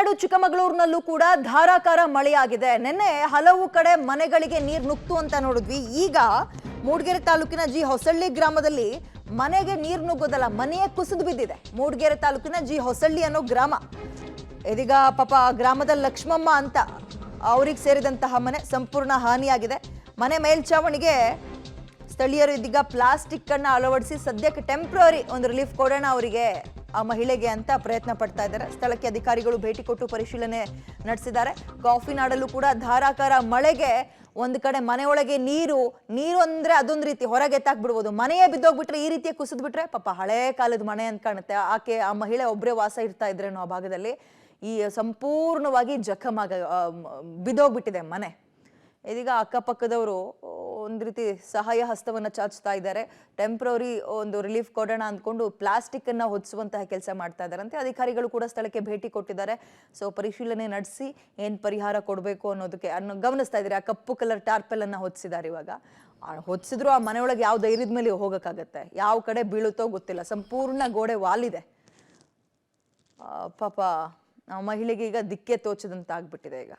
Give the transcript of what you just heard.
ಮಲೆನಾಡು ಚಿಕ್ಕಮಗಳೂರಿನಲ್ಲೂ ಕೂಡ ಧಾರಾಕಾರ ಮಳೆಯಾಗಿದೆ. ನಿನ್ನೆ ಹಲವು ಕಡೆ ಮನೆಗಳಿಗೆ ನೀರು ನುಗ್ತು ಅಂತ ನೋಡಿದ್ವಿ. ಈಗ ಮೂಡಿಗೆರೆ ತಾಲೂಕಿನ ಜಿ ಹೊಸಳ್ಳಿ ಗ್ರಾಮದಲ್ಲಿ ಮನೆಗೆ ನೀರು ನುಗ್ಗೋದಲ್ಲ, ಮನೆಯೇ ಕುಸಿದು ಬಿದ್ದಿದೆ. ಮೂಡಿಗೆರೆ ತಾಲೂಕಿನ ಜಿ ಹೊಸಳ್ಳಿ ಅನ್ನೋ ಗ್ರಾಮ. ಇದೀಗ ಪಾಪ ಗ್ರಾಮದ ಲಕ್ಷ್ಮಮ್ಮ ಅಂತ ಅವ್ರಿಗೆ ಸೇರಿದಂತಹ ಮನೆ ಸಂಪೂರ್ಣ ಹಾನಿಯಾಗಿದೆ. ಮನೆ ಮೇಲ್ಛಾವಣಿಗೆ ಸ್ಥಳೀಯರು ಇದೀಗ ಪ್ಲಾಸ್ಟಿಕ್ ಅನ್ನ ಅಳವಡಿಸಿ ಸದ್ಯಕ್ಕೆ ಟೆಂಪ್ರರಿ ಒಂದು ರಿಲೀಫ್ ಕೊಡೋಣ ಅವರಿಗೆ, ಆ ಮಹಿಳೆಗೆ ಅಂತ ಪ್ರಯತ್ನ ಪಡ್ತಾ ಇದ್ದಾರೆ. ಸ್ಥಳಕ್ಕೆ ಅಧಿಕಾರಿಗಳು ಭೇಟಿ ಕೊಟ್ಟು ಪರಿಶೀಲನೆ ನಡೆಸಿದ್ದಾರೆ. ಕಾಫಿ ನಾಡಲ್ಲೂ ಕೂಡ ಧಾರಾಕಾರ ಮಳೆಗೆ ಒಂದು ಕಡೆ ಮನೆಯೊಳಗೆ ನೀರು ಅಂದ್ರೆ ಅದೊಂದು ರೀತಿ ಹೊರಗೆ ಎತ್ತಾಕ್ಬಿಡ್ಬೋದು. ಮನೆಯೇ ಬಿದ್ದೋಗ್ಬಿಟ್ರೆ, ಈ ರೀತಿಯ ಕುಸಿದ್ ಬಿಟ್ರೆ ಪಾಪ ಹಳೆ ಕಾಲದ ಮನೆ ಅಂತ ಕಾಣುತ್ತೆ. ಆ ಮಹಿಳೆ ಒಬ್ಬರೇ ವಾಸ ಇರ್ತಾ ಇದ್ರೇನೋ ಆ ಭಾಗದಲ್ಲಿ. ಈ ಸಂಪೂರ್ಣವಾಗಿ ಬಿದ್ದೋಗ್ಬಿಟ್ಟಿದೆ ಮನೆ. ಇದೀಗ ಅಕ್ಕಪಕ್ಕದವರು ಒಂದು ರೀತಿ ಸಹಾಯ ಹಸ್ತವನ್ನ ಚಾಚ್ತಾ ಇದ್ದಾರೆ. ಟೆಂಪ್ರರಿ ಒಂದು ರಿಲೀಫ್ ಕೊಡೋಣ ಅಂದ್ಕೊಂಡು ಪ್ಲಾಸ್ಟಿಕ್ ಅನ್ನ ಹೊದಿಸುವಂತಹ ಕೆಲಸ ಮಾಡ್ತಾ ಇದ್ದಾರಂತೆ. ಅಧಿಕಾರಿಗಳು ಕೂಡ ಸ್ಥಳಕ್ಕೆ ಭೇಟಿ ಕೊಟ್ಟಿದ್ದಾರೆ. ಸೊ ಪರಿಶೀಲನೆ ನಡೆಸಿ ಏನ್ ಪರಿಹಾರ ಕೊಡಬೇಕು ಅನ್ನೋದಕ್ಕೆ ಗಮನಿಸ್ತಾ ಇದ್ದಾರೆ. ಆ ಕಪ್ಪು ಕಲರ್ ಟಾರ್ಪೆಲ್ ಅನ್ನ ಹೊದಿಸಿದ್ದಾರೆ. ಇವಾಗ ಹೊದಿಸಿದ್ರು ಆ ಮನೆಯೊಳಗೆ ಯಾವ ಧೈರ್ಯದ ಮೇಲೆ ಹೋಗಕ್ಕಾಗತ್ತೆ, ಯಾವ ಕಡೆ ಬೀಳುತ್ತೋ ಗೊತ್ತಿಲ್ಲ. ಸಂಪೂರ್ಣ ಗೋಡೆ ವಾಲಿದೆ. ಪಾಪ ಮಹಿಳೆಗೆ ಈಗ ದಿಕ್ಕೆ ತೋಚದಂತ ಆಗ್ಬಿಟ್ಟಿದೆ ಈಗ.